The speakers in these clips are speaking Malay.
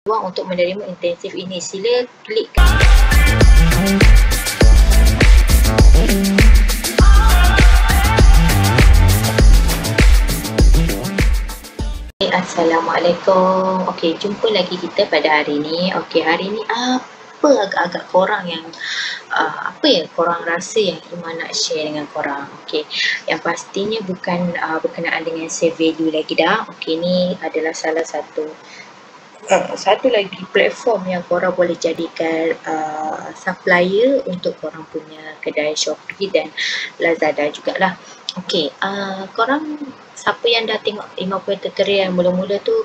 berpeluang untuk menerima intensif ini. Sila klik. Assalamualaikum. Okey, jumpa lagi kita pada hari ni. Okey, hari ni apa agak-agak korang yang apa yang korang rasa yang Iman nak share dengan korang? Okey, yang pastinya bukan berkenaan dengan save value lagi dah. Okey, ni adalah salah satu lagi platform yang korang boleh jadikan supplier untuk korang punya kedai Shopee dan Lazada jugalah. Okey, korang siapa yang dah tengok Ima punya tutorial yang mula-mula tu,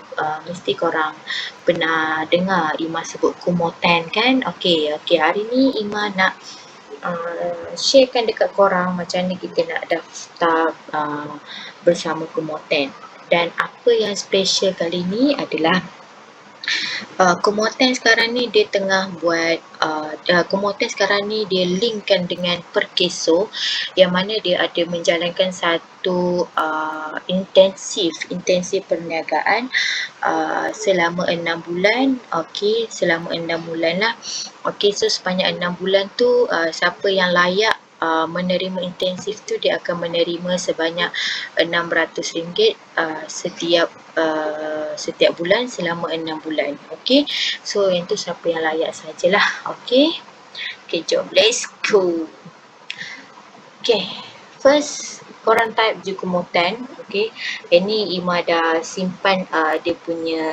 mesti korang pernah dengar Ima sebut Kumoten kan? Okey, hari ni Ima nak sharekan dekat korang macam mana kita nak daftar bersama Kumoten. Dan apa yang special kali ni adalah Kumoten sekarang ni dia tengah buat Kumoten sekarang ni dia linkkan dengan Perkeso, yang mana dia ada menjalankan satu intensif perniagaan selama 6 bulan. Okey, selama 6 bulan lah. Okey, so sepanjang 6 bulan tu siapa yang layak menerima intensif tu dia akan menerima sebanyak RM600 setiap bulan selama 6 bulan. Okey, so yang tu siapa yang layak sajalah. Okey, jom let's go. Okey, first korang type je Kumoten. Okey, ini Ima dah simpan dia punya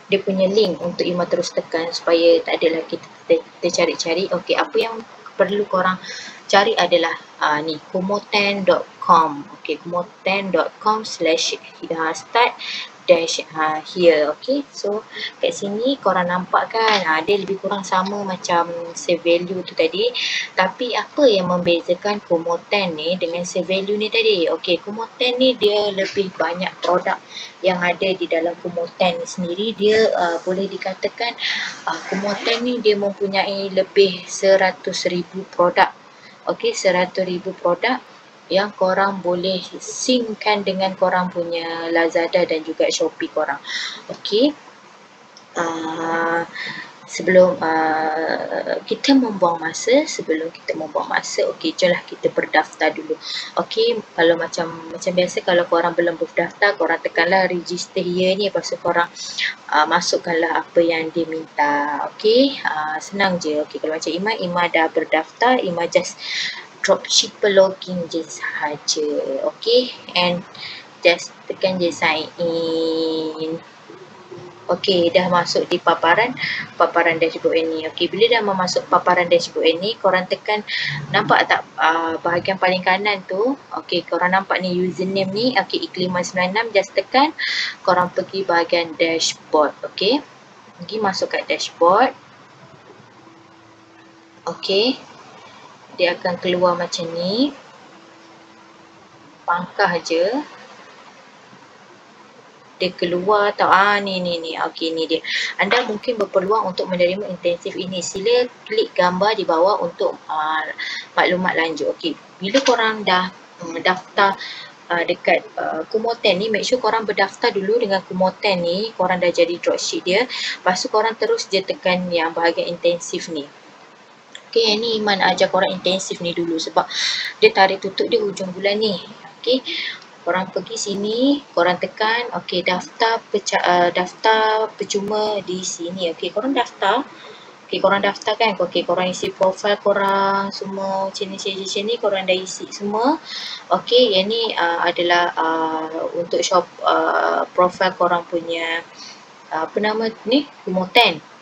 dia punya link untuk Ima terus tekan supaya tak adalah kita cari-cari. Okey, apa yang perlu korang cari adalah ni kumoten.com. Okey, kumoten.com/start here. Okey, so kat sini korang nampak kan dia lebih kurang sama macam save value tu tadi, tapi apa yang membezakan Kumoten ni dengan save value ni tadi? Okey, Kumoten ni dia lebih banyak produk yang ada di dalam Kumoten ni sendiri. Dia boleh dikatakan Kumoten ni dia mempunyai lebih 100,000 produk. Okey, 100,000 produk yang korang boleh synckan dengan korang punya Lazada dan juga Shopee korang. Okey, sebelum kita membuang masa, okey, jomlah kita berdaftar dulu. Okey, kalau macam biasa, kalau korang belum berdaftar, korang tekanlah register here ni, lepas tu korang masukkanlah apa yang dia minta. Okey, senang je. Okey, kalau macam Ima dah berdaftar, Ima just dropshipper login je sahaja. Okey, and just tekan je sign in. Okey, dah masuk di paparan dashboard ini. Okey, bila dah masuk paparan dashboard ini, korang tekan, nampak tak bahagian paling kanan tu? Okey, korang nampak ni username ni. Okey, Ikliman96, just tekan, korang pergi bahagian dashboard. Okey, pergi masuk kat dashboard. Okey, dia akan keluar macam ni. Pangkah je dia keluar tau. Ni. Okey, ni dia. Anda mungkin berpeluang untuk menerima intensif ini. Sila klik gambar di bawah untuk maklumat lanjut. Okey, bila korang dah daftar dekat Kumoten ni, make sure korang berdaftar dulu dengan Kumoten ni. Korang dah jadi dropship dia, lepas tu korang terus je tekan yang bahagian intensif ni. Okey, ni Iman ajar korang intensif ni dulu sebab dia tarikh tutup dia hujung bulan ni. Okey, korang pergi sini, korang tekan, okey, daftar percuma di sini. Okey, korang daftar. Okey, korang daftar kan. Okey, korang isi profil korang semua macam ni, korang dah isi semua. Okey, yang ni adalah untuk shop profil korang punya apa nama ni, Kumoten.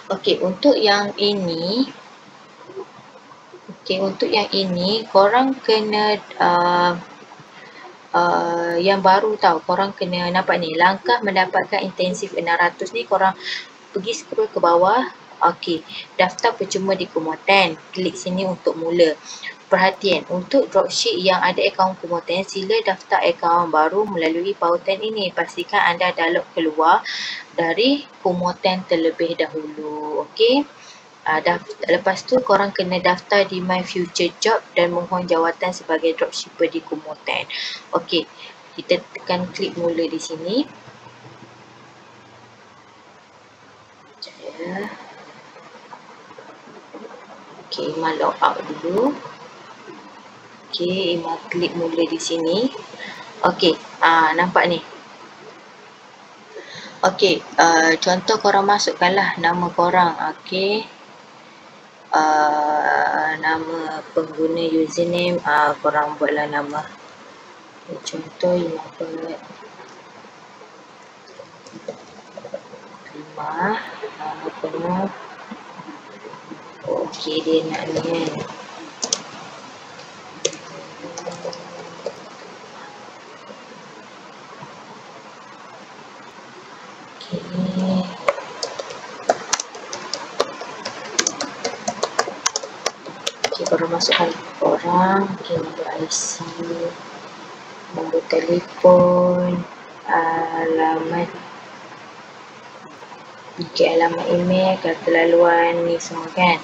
Okey, untuk yang ini korang kena yang baru tau, korang kena nampak ni, langkah mendapatkan intensif 600 ni, korang pergi scroll ke bawah. Okey, daftar percuma di Kumoten, klik sini untuk mula. Perhatian, untuk dropship yang ada akaun Kumoten, sila daftar akaun baru melalui pautan ini. Pastikan anda dah log keluar dari Kumoten terlebih dahulu. Okey, lepas tu korang kena daftar di My Future Job dan mohon jawatan sebagai dropshipper di Kumoten. Okey, kita tekan klik mula di sini. Okay, Ima log out dulu. Okay, Ima klik mula di sini. Okay, nampak ni. Okay, contoh korang masukkanlah nama korang. Okay, nama pengguna username, korang buatlah nama. Contoh Ima buat Ima, nama penuh. Okay, dia nak ni kan. Okay, korang masukkan korang. Okay, nombor IC, nombor telefon, alamat, okay, alamat email, kata laluan ni semua kan.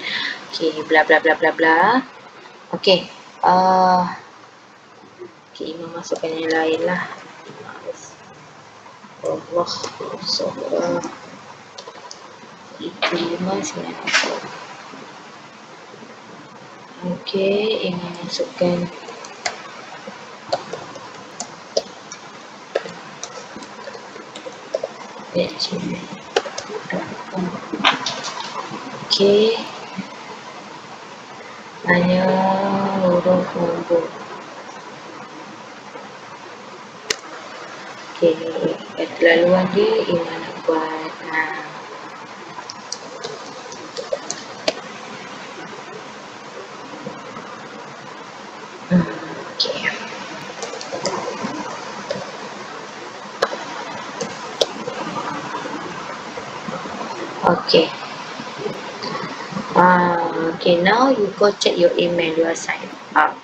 Okay, bla bla bla bla bla. Okay, okay, Ima masukkan yang lain lah. Allah, Subhanallah. Itu 594. Okay, Ima masukkan okay, hanya huruf nombor. Okay, kata laluan dia Ima nak buat okay. Okay. Okay, now you go check your email, you are signed up.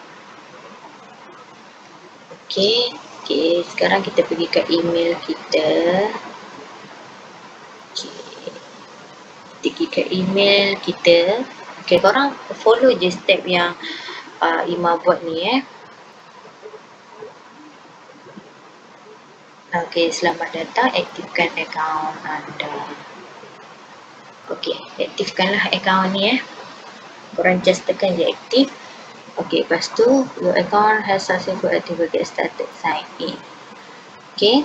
Okay, okay, sekarang kita pergi ke email kita. Okay, kita pergi ke email kita. Okay, korang follow je step yang Ima buat ni Okay, selamat datang, aktifkan akaun anda. Okay, aktifkanlah akaun ni Korang just tekan je aktif. Okay, lepas tu your account has successfully activated, get started, sign in. Okay.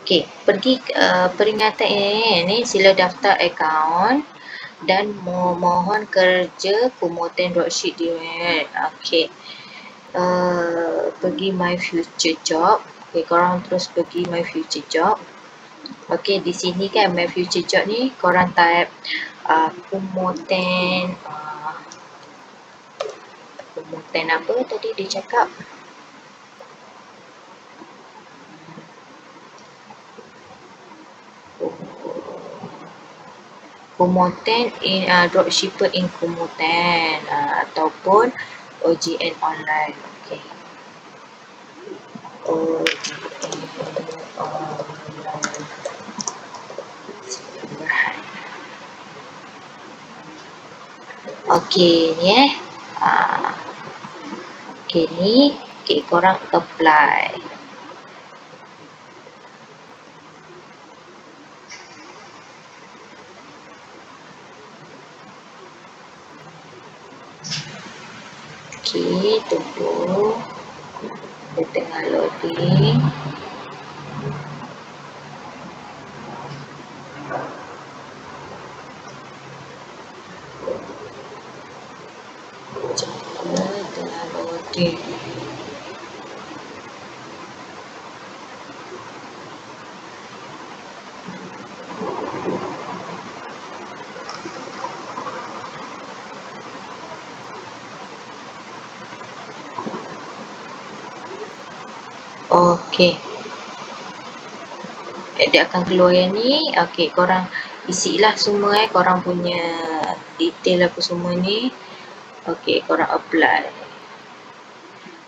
Okay, pergi peringatan ini sila daftar akaun dan mohon kerja Kumoten Dropship di okay. Pergi my future job. Okay, korang terus pergi my future job. Okay, di sini kan my future job ni korang type Kumoten Kumoten apa tadi dia cakap? Kumoten in dropshipper in Kumoten ataupun OGN online. Okay. OGN online. Okay, ni okay, ni okay, korang apply. Okay, tunggu dia tengah loading. Tengah loading. Okay, dia akan keluar yang ni. Okay, korang isilah semua korang punya detail apa semua ni. Okay, korang apply.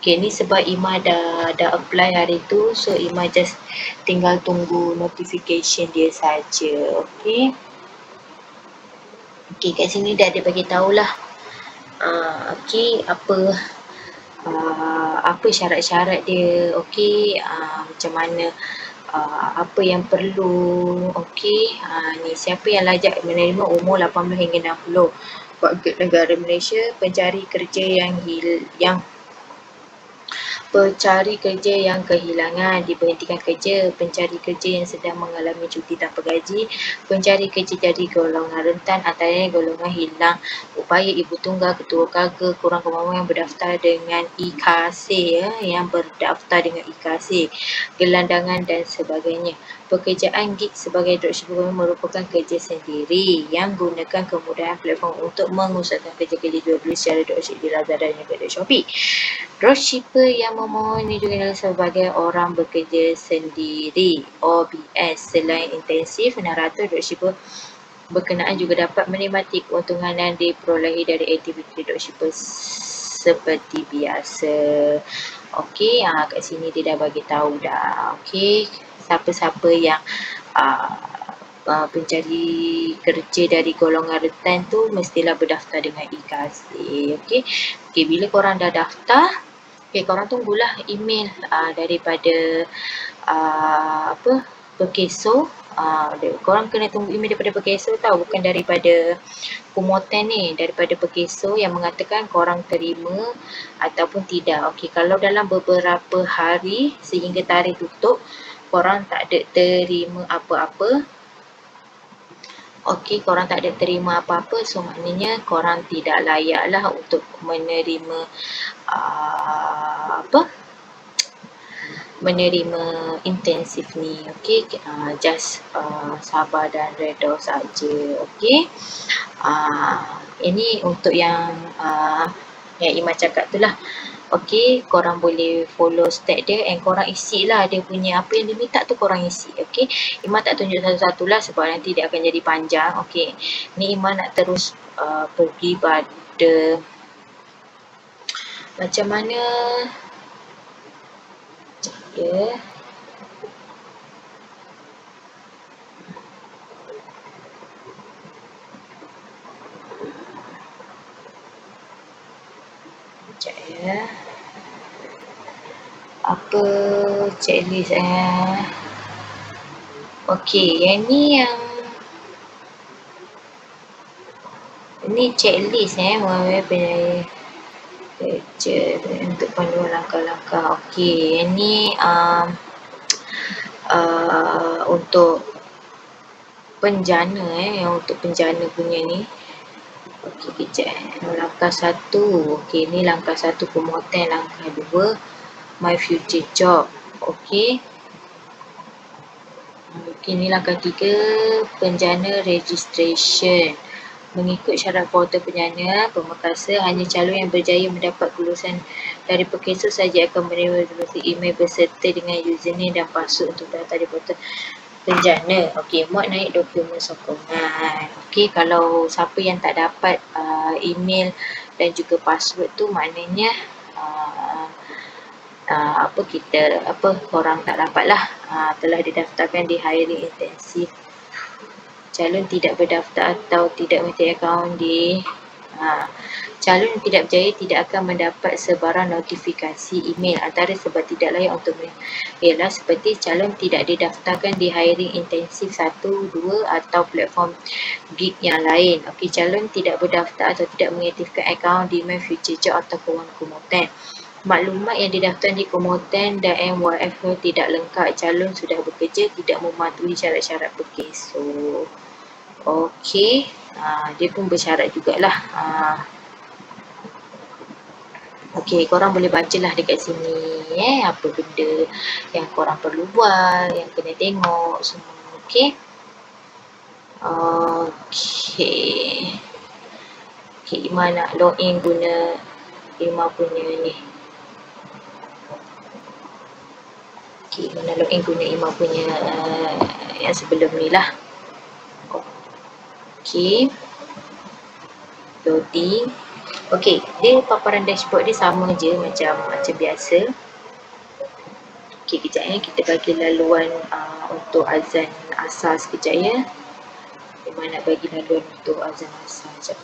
Okay, ni sebab Ima dah apply hari tu, so Ima just tinggal tunggu notification dia saja. Okay. Okay, kat sini dah dia bagi tahulah. Okay, apa syarat-syarat dia, okay, macam mana apa yang perlu. Okey, ni siapa yang lajak menerima umur 18 hingga 60. Warga negara Malaysia, pencari kerja yang pencari kerja yang kehilangan, diberhentikan kerja, pencari kerja yang sedang mengalami cuti tanpa gaji, pencari kerja dari golongan rentan, antaranya golongan hilang upaya ibu tunggal, ketua keluarga, kurang kemampuan yang berdaftar dengan IKAS, yang berdaftar dengan IKAS, gelandangan dan sebagainya. Pekerjaan gig sebagai dropshipper merupakan kerja sendiri yang gunakan kemudahan platform untuk mengusahakan kerja-kerja jual beli secara dropship di Lazada dan juga Shopee. Dropshipper yang memohon ini juga adalah sebagai orang bekerja sendiri OBS. Selain intensif, narrator dropshipper berkenaan juga dapat menikmati keuntungan yang diperolehi dari aktiviti dropshipper seperti biasa. Okey, kat sini dia dah bagi tahu dah. Okey, siapa-siapa yang pencari kerja dari golongan rentan tu mestilah berdaftar dengan IKAS. Okey. Okey, bila korang dah daftar, okey, korang tunggulah email daripada Perkeso. Korang kena tunggu email daripada Perkeso tau, bukan daripada Kumoten ni, daripada Perkeso yang mengatakan korang terima ataupun tidak. Okey, kalau dalam beberapa hari sehingga tarikh tutup korang tak ada terima apa-apa, okey, korang tak ada terima apa-apa, so maknanya korang tidak layaklah untuk menerima menerima intensif ni. Okey, just sabar dan redha saja. Okey, ini untuk yang Iman cakap tu lah. Okey, korang boleh follow step dia and korang isi lah dia punya apa yang dia minta tu, korang isi. Okey, Iman tak tunjuk satu-satu lah sebab nanti dia akan jadi panjang. Okey, ni Iman nak terus pergi pada macam mana ya. Sekejap ya. Apa checklist okey, yang ni checklist mengenai penilaian kerja untuk panduan langkah-langkah. Okey, yang ni untuk penjana untuk penjana punya ni. Okey, kejap. Langkah 1. Okey, ni langkah 1 promoten, langkah 2 my future job. Okey. Okey, ni langkah 3 penjana registration. Mengikut syarat portal penjana Pemekasan, hanya calon yang berjaya mendapat kelulusan dari Perkeso saja akan menerima email berserta dengan username dan password untuk daftar di portal penjana. Okey, muat naik dokumen sokongan. Okey, kalau siapa yang tak dapat email dan juga password tu maknanya korang tak dapat lah. Telah didaftarkan di hiring intensif. Calon tidak berdaftar atau tidak memiliki akaun di calon yang tidak berjaya tidak akan mendapat sebarang notifikasi email antara sebab tidak layak untuk ialah seperti calon tidak didaftarkan di hiring intensif 1, 2 atau platform gig yang lain. Okey, calon tidak berdaftar atau tidak mengaktifkan akaun di My Future Job atau Kumoten. Maklumat yang didaftar di Kumoten dan MYF tidak lengkap. Calon sudah bekerja tidak mematuhi syarat-syarat Perkeso. Okey, dia pun bersyarat jugalah. Okey, korang boleh bacalah dekat sini apa benda yang korang perlu buat, yang kena tengok semua. Okey. Okey, Iman nak login guna Iman punya ni. Okey, Iman nak login guna Iman punya yang sebelum ni lah. Okey, loading. Okey, dia paparan dashboard dia sama je macam biasa. Okey, kejap kita bagi laluan untuk azan asar sekejap ya. Di mana nak bagi laluan untuk azan asar sekejap.